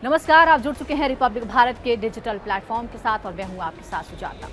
नमस्कार, आप जुड़ चुके हैं रिपब्लिक भारत के डिजिटल प्लेटफॉर्म के साथ और मैं हूं आपके साथ सुजाता।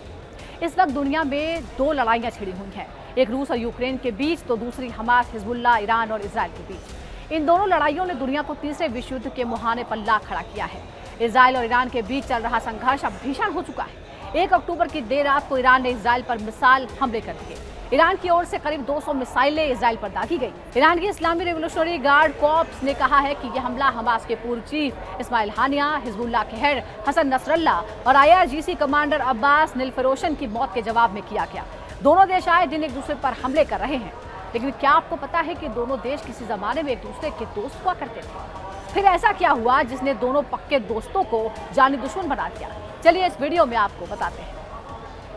इस वक्त दुनिया में दो लड़ाइयां छिड़ी हुई हैं, एक रूस और यूक्रेन के बीच तो दूसरी हमास, हिजबुल्लाह, ईरान और इजराइल के बीच। इन दोनों लड़ाइयों ने दुनिया को तीसरे विश्व युद्ध के मुहाने पर ला खड़ा किया है। इजराइल और ईरान के बीच चल रहा संघर्ष अब भीषण हो चुका है। 1 अक्टूबर की देर रात को ईरान ने इजराइल पर मिसाइल हमले कर दिए। ईरान की ओर से करीब 200 मिसाइलें इजराइल पर दागी गई। ईरान की इस्लामी रेवोल्यूशनरी गार्ड कॉर्प्स ने कहा है कि यह हमला हमास के पूर्व चीफ इस्माइल हानिया, हिजबुल्लाह के हेड हसन नसरल्लाह और IRGC कमांडर अब्बास निलफरोशन की मौत के जवाब में किया गया। दोनों देश आए दिन एक दूसरे पर हमले कर रहे हैं, लेकिन क्या आपको पता है कि दोनों देश किसी जमाने में एक दूसरे के दोस्त हुआ करते थे? फिर ऐसा क्या हुआ जिसने दोनों पक्के दोस्तों को जानी दुश्मन बना दिया? चलिए इस वीडियो में आपको बताते हैं।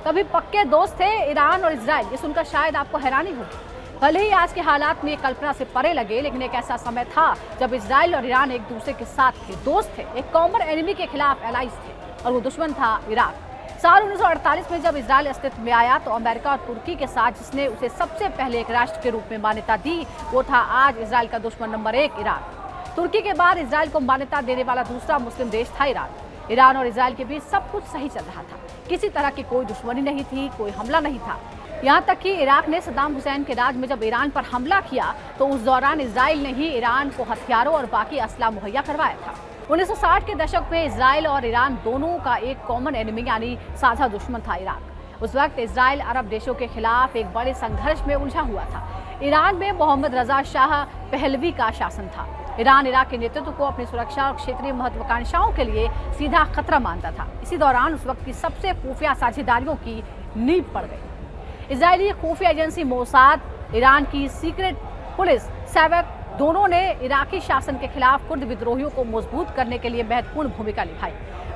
कभी पक्के दोस्त थे ईरान और इजराइल, ये सुनकर शायद आपको हैरानी होगी। भले ही आज के हालात में कल्पना से परे लगे, लेकिन एक ऐसा समय था जब इजराइल और ईरान एक दूसरे के साथ थे, दोस्त थे, एक कॉमन एनिमी के खिलाफ एलाइज थे, और वो दुश्मन था इराक। साल 1948 में जब इजराइल अस्तित्व में आया तो अमेरिका और तुर्की के साथ जिसने उसे सबसे पहले एक राष्ट्र के रूप में मान्यता दी, वो था आज इजराइल का दुश्मन नंबर 1 ईरान। तुर्की के बाद इजराइल को मान्यता देने वाला दूसरा मुस्लिम देश था ईरान। ईरान और इजराइल के बीच सब कुछ सही चल रहा था, किसी तरह की कोई दुश्मनी नहीं थी, कोई हमला नहीं था। यहाँ तक कि इराक ने सद्दाम हुसैन के राज में जब ईरान पर हमला किया तो उस दौरान इजराइल ने ही ईरान को हथियारों और बाकी असला मुहैया करवाया था। 1960 के दशक में इजराइल और ईरान दोनों का एक कॉमन एनिमी यानी साझा दुश्मन था इराक। उस वक्त इजराइल अरब देशों के खिलाफ एक बड़े संघर्ष में उलझा हुआ था। ईरान में मोहम्मद रजा शाह पहलवी का शासन था। ईरान इराक के नेतृत्व को अपनी सुरक्षा और क्षेत्रीय महत्वाकांक्षाओं के लिए सीधा खतरा मानता था। इसी दौरान उस वक्त की सबसे खुफिया साझेदारियों की नींव पड़ गई। इजरायली खुफिया एजेंसी मोसाद, ईरान की सीक्रेट पुलिस सेवक, दोनों ने इराकी शासन के खिलाफ कुर्द विद्रोहियों को मजबूत करने के लिए महत्वपूर्ण भूमिका निभाई।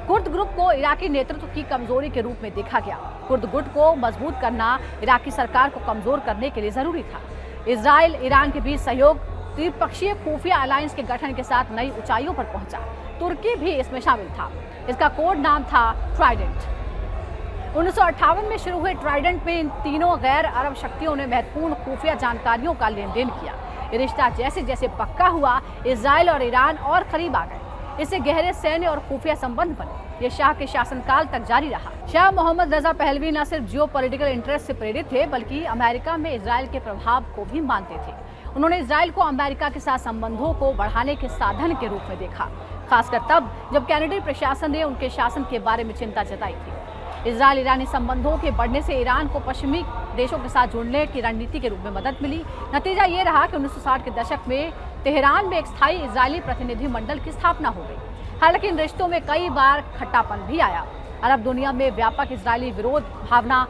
कुर्द ग्रुप को इराकी नेतृत्व की कमजोरी के रूप में देखा गया। कुर्द गुट को मजबूत करना इराकी सरकार को कमजोर करने के लिए जरूरी था। इजराइल ईरान के बीच सहयोग त्रिपक्षीय खुफिया अलायंस के गठन के साथ नई ऊंचाइयों पर पहुंचा। तुर्की भी इसमें शामिल था। इसका कोड नाम था ट्राइडेंट। 1958 में शुरू हुए ट्राइडेंट में इन तीनों गैर अरब शक्तियों ने महत्वपूर्ण खुफिया जानकारियों का लेन देन किया। ये रिश्ता जैसे जैसे पक्का हुआ, इजराइल और ईरान और करीब आ गए। इससे गहरे सैन्य और खुफिया संबंध बने। ये शाह के शासनकाल तक जारी रहा। शाह मोहम्मद रजा पहलवी न सिर्फ जियो पॉलिटिकल इंटरेस्ट से प्रेरित थे, बल्कि अमेरिका में इजराइल के प्रभाव को भी मानते थे। उन्होंने इजराइल को अमेरिका के साथ संबंधों को बढ़ाने के साधन के रूप में देखा, खासकर तब जब कैनेडियन प्रशासन ने उनके शासन के बारे में चिंता जताई थी। इजराइल ईरानी संबंधों के बढ़ने से ईरान को पश्चिमी देशों के साथ जुड़ने की रणनीति के रूप में मदद मिली। नतीजा ये रहा कि 1960 के दशक में तेहरान में एक स्थायी इजरायली प्रतिनिधि मंडल की स्थापना हो गई। हालांकि इन रिश्तों में कई बार खट्टापन भी आया। अरब दुनिया में व्यापक इजरायली विरोध भावना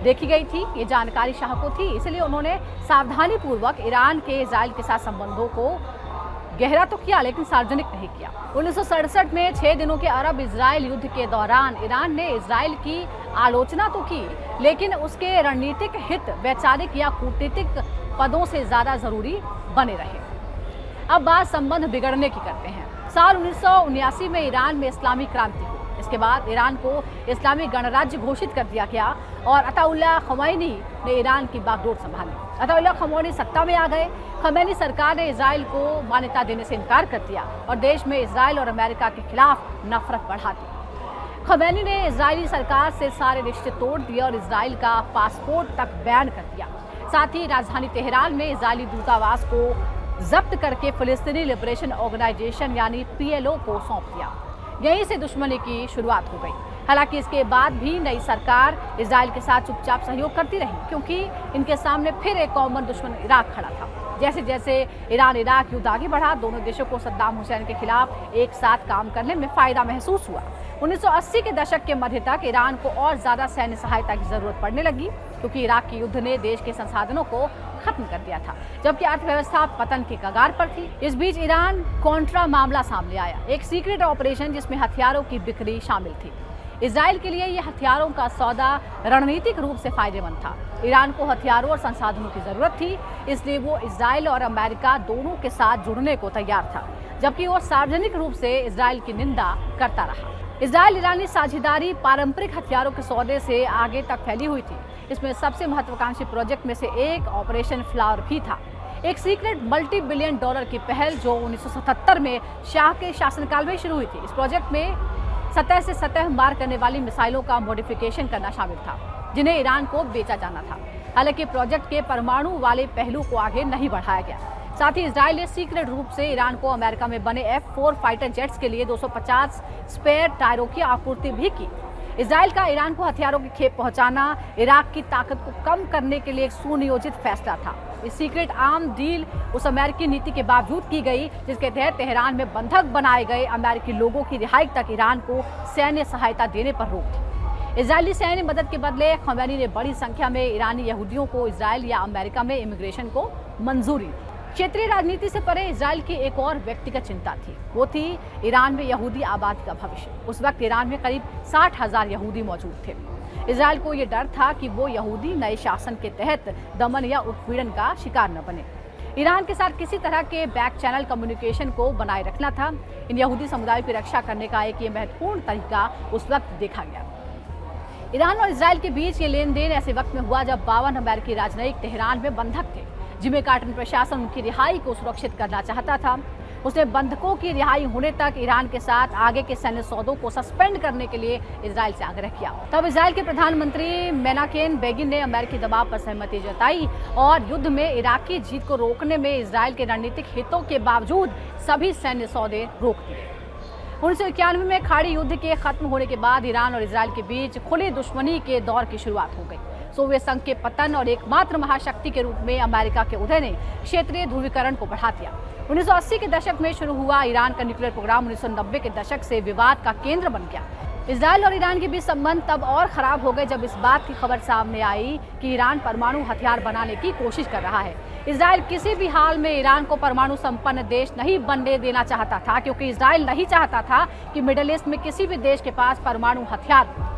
देखी गई थी। ये जानकारी शाह को थी, इसलिए उन्होंने सावधानी पूर्वक ईरान के इजराइल के साथ संबंधों को गहरा तो किया, लेकिन सार्वजनिक नहीं किया। 1967 में 6 दिनों के अरब इजराइल युद्ध के दौरान ईरान ने इजराइल की आलोचना तो की, लेकिन उसके रणनीतिक हित वैचारिक या कूटनीतिक पदों से ज्यादा जरूरी बने रहे। अब बात संबंध बिगड़ने की करते हैं। साल 1979 में ईरान में इस्लामी क्रांति हुई। इसके बाद ईरान को इस्लामी गणराज्य घोषित कर दिया गया और अताउल्लाह खमैनी ने ईरान की बागडोर संभाली। अताउल्लाह खमैनी सत्ता में आ गए। खमैनी सरकार ने इजराइल को मान्यता देने से इनकार कर दिया और देश में इजराइल और अमेरिका के खिलाफ नफरत बढ़ा दी। खमैनी ने इजरायली सरकार से सारे रिश्ते तोड़ दिए और इजराइल का पासपोर्ट तक बैन कर दिया। साथ ही राजधानी तेहरान में इजरायली दूतावास को जब्त करके फिलिस्तीनी लिबरेशन ऑर्गेनाइजेशन यानी PLO को सौंप दिया। यहीं से दुश्मनी की शुरुआत हो गई। हालांकि इसके बाद भी नई सरकार इजराइल के साथ चुपचाप सहयोग करती रही, क्योंकि इनके सामने फिर एक कॉमन दुश्मन इराक खड़ा था। जैसे जैसे ईरान इराक युद्ध आगे बढ़ा, दोनों देशों को सद्दाम हुसैन के खिलाफ एक साथ काम करने में फायदा महसूस हुआ। 1980 के दशक के मध्य तक ईरान को और ज्यादा सैन्य सहायता की जरूरत पड़ने लगी, क्योंकि इराक के युद्ध ने देश के संसाधनों को खत्म कर दिया था, जबकि अर्थव्यवस्था पतन की कगार पर थी। इस बीच ईरान कॉन्ट्रा मामला सामने आया, एक सीक्रेट ऑपरेशन जिसमें हथियारों की बिक्री शामिल थी। इजराइल के लिए यह हथियारों का सौदा रणनीतिक रूप से फायदेमंद था। ईरान को हथियारों और संसाधनों की जरूरत थी, इसलिए वो इजराइल और अमेरिका दोनों के साथ जुड़ने को तैयार था, जबकि वो सार्वजनिक रूप से इजराइल की निंदा करता रहा। इजराइल ईरानी साझेदारी पारंपरिक हथियारों के सौदे से आगे तक फैली हुई थी। इसमें सबसे महत्वाकांक्षी प्रोजेक्ट में से एक ऑपरेशन फ्लावर भी था। एक सीक्रेट मल्टी बिलियन डॉलर की पहल जो 1977 में शाह के शासनकाल में शुरू हुई थी। इस प्रोजेक्ट में सतह से सतह मार करने वाली मिसाइलों का मॉडिफिकेशन करना शामिल था, जिन्हें ईरान को बेचा जाना था। हालांकि प्रोजेक्ट के परमाणु वाले पहलू को आगे नहीं बढ़ाया गया। साथ ही इजराइल ने सीक्रेट रूप से ईरान को अमेरिका में बने F-4 फाइटर जेट्स के लिए 250 स्पेयर टायरों की आपूर्ति भी की। इजराइल का ईरान को हथियारों की खेप पहुंचाना इराक की ताकत को कम करने के लिए एक सुनियोजित फैसला था। इस सीक्रेट आर्म डील उस अमेरिकी नीति के बावजूद की गई जिसके तहत तेहरान में बंधक बनाए गए अमेरिकी लोगों की रिहाई तक ईरान को सैन्य सहायता देने पर रोक थी। इजरायली सैन्य मदद के बदले खमैनी ने बड़ी संख्या में ईरानी यहूदियों को इजराइल या अमेरिका में इमिग्रेशन को मंजूरी दी। क्षेत्रीय राजनीति से परे इजराइल की एक और व्यक्तिगत चिंता थी, वो थी ईरान में यहूदी आबादी का भविष्य। उस वक्त ईरान में करीब 60,000 यहूदी मौजूद थे। इजराइल को ये डर था कि वो यहूदी नए शासन के तहत दमन या उत्पीड़न का शिकार न बने। ईरान के साथ किसी तरह के बैक चैनल कम्युनिकेशन को बनाए रखना था। इन यहूदी समुदाय की रक्षा करने का एक ये महत्वपूर्ण तरीका उस वक्त देखा गया। ईरान और इजराइल के बीच ये लेन देन ऐसे वक्त में हुआ जब 52 अमेरिकी राजनयिक तेहरान में बंधक थे। जिम्मे कार्टर प्रशासन उनकी रिहाई को सुरक्षित करना चाहता था। उसने बंधकों की रिहाई होने तक ईरान के साथ आगे के सैन्य सौदों को सस्पेंड करने के लिए इजराइल से आग्रह किया। तब इजराइल के प्रधानमंत्री मेनाकेन बेगिन ने अमेरिकी दबाव पर सहमति जताई और युद्ध में इराकी जीत को रोकने में इजराइल के रणनीतिक हितों के बावजूद सभी सैन्य सौदे रोक दिए। 1991 में खाड़ी युद्ध के खत्म होने के बाद ईरान और इजराइल के बीच खुली दुश्मनी के दौर की शुरुआत हो गई। सोवियत संघ के पतन और एकमात्र महाशक्ति के रूप में अमेरिका के उदय ने क्षेत्रीय ध्रुवीकरण को बढ़ा दिया। 1980 के दशक में शुरू हुआ ईरान का न्यूक्लियर प्रोग्राम 1990 के दशक से विवाद का केंद्र बन गया। इजराइल और ईरान के बीच संबंध तब और खराब हो गए जब इस बात की खबर सामने आई कि ईरान परमाणु हथियार बनाने की कोशिश कर रहा है। इजराइल किसी भी हाल में ईरान को परमाणु संपन्न देश नहीं बनने देना चाहता था, क्योंकि इजराइल नहीं चाहता था कि मिडिल ईस्ट में किसी भी देश के पास परमाणु हथियार।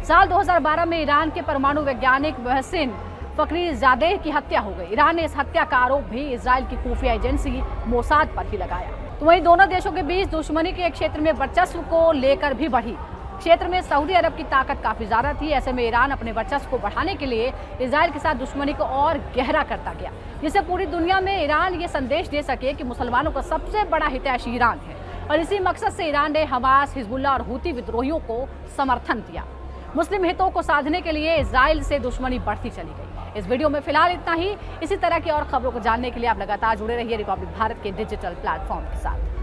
साल 2012 में ईरान के परमाणु वैज्ञानिक मोहसिन फखरीजादेह की हत्या हो गई। ईरान ने इस हत्या का आरोप भी इजराइल की खुफिया एजेंसी मोसाद पर ही लगाया। तो वहीं दोनों देशों के बीच दुश्मनी के एक क्षेत्र में वर्चस्व को लेकर भी बढ़ी। क्षेत्र में सऊदी अरब की ताकत काफी ज्यादा थी। ऐसे में ईरान अपने वर्चस्व को बढ़ाने के लिए इजराइल के साथ दुश्मनी को और गहरा करता गया, जिससे पूरी दुनिया में ईरान ये संदेश दे सके कि मुसलमानों का सबसे बड़ा हितैषी ईरान है। और इसी मकसद से ईरान ने हमास, हिजबुल्लाह और हूती विद्रोहियों को समर्थन दिया। मुस्लिम हितों को साधने के लिए इजराइल से दुश्मनी बढ़ती चली गई। इस वीडियो में फिलहाल इतना ही। इसी तरह की और खबरों को जानने के लिए आप लगातार जुड़े रहिए रिपब्लिक भारत के डिजिटल प्लेटफॉर्म के साथ।